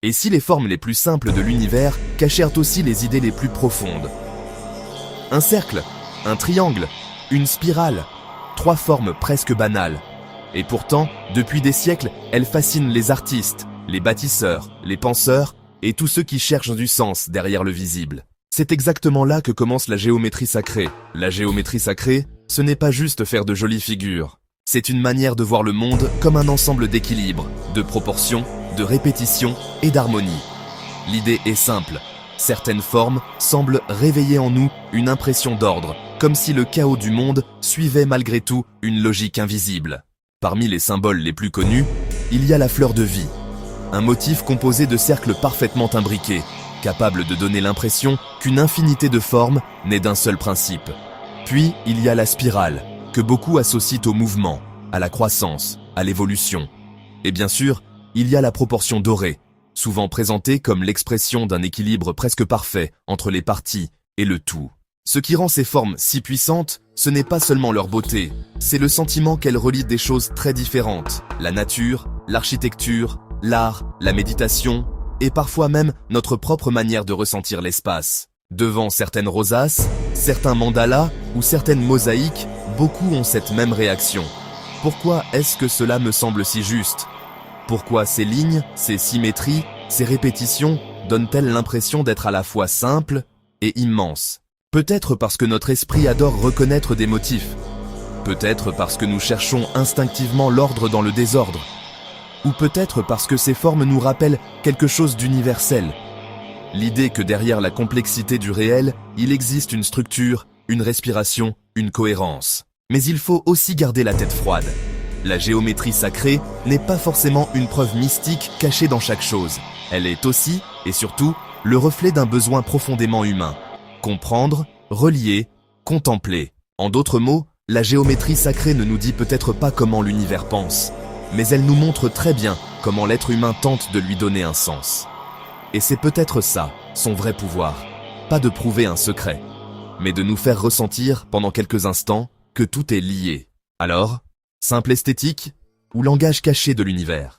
Et si les formes les plus simples de l'univers cachèrent aussi les idées les plus profondes? Un cercle, un triangle, une spirale, trois formes presque banales. Et pourtant, depuis des siècles, elles fascinent les artistes, les bâtisseurs, les penseurs et tous ceux qui cherchent du sens derrière le visible. C'est exactement là que commence la géométrie sacrée. La géométrie sacrée, ce n'est pas juste faire de jolies figures. C'est une manière de voir le monde comme un ensemble d'équilibre, de proportions, de répétition et d'harmonie. L'idée est simple. Certaines formes semblent réveiller en nous une impression d'ordre, comme si le chaos du monde suivait malgré tout une logique invisible. Parmi les symboles les plus connus, il y a la fleur de vie, un motif composé de cercles parfaitement imbriqués, capable de donner l'impression qu'une infinité de formes naît d'un seul principe. Puis, il y a la spirale, que beaucoup associent au mouvement, à la croissance, à l'évolution. Et bien sûr, il y a la proportion dorée, souvent présentée comme l'expression d'un équilibre presque parfait entre les parties et le tout. Ce qui rend ces formes si puissantes, ce n'est pas seulement leur beauté, c'est le sentiment qu'elles relient des choses très différentes, la nature, l'architecture, l'art, la méditation, et parfois même notre propre manière de ressentir l'espace. Devant certaines rosaces, certains mandalas ou certaines mosaïques, beaucoup ont cette même réaction. Pourquoi est-ce que cela me semble si juste? Pourquoi ces lignes, ces symétries, ces répétitions donnent-elles l'impression d'être à la fois simples et immenses? Peut-être parce que notre esprit adore reconnaître des motifs. Peut-être parce que nous cherchons instinctivement l'ordre dans le désordre. Ou peut-être parce que ces formes nous rappellent quelque chose d'universel. L'idée que derrière la complexité du réel, il existe une structure, une respiration, une cohérence. Mais il faut aussi garder la tête froide. La géométrie sacrée n'est pas forcément une preuve mystique cachée dans chaque chose. Elle est aussi, et surtout, le reflet d'un besoin profondément humain. Comprendre, relier, contempler. En d'autres mots, la géométrie sacrée ne nous dit peut-être pas comment l'univers pense, mais elle nous montre très bien comment l'être humain tente de lui donner un sens. Et c'est peut-être ça, son vrai pouvoir. Pas de prouver un secret, mais de nous faire ressentir pendant quelques instants que tout est lié. Alors, simple esthétique ou langage caché de l'univers?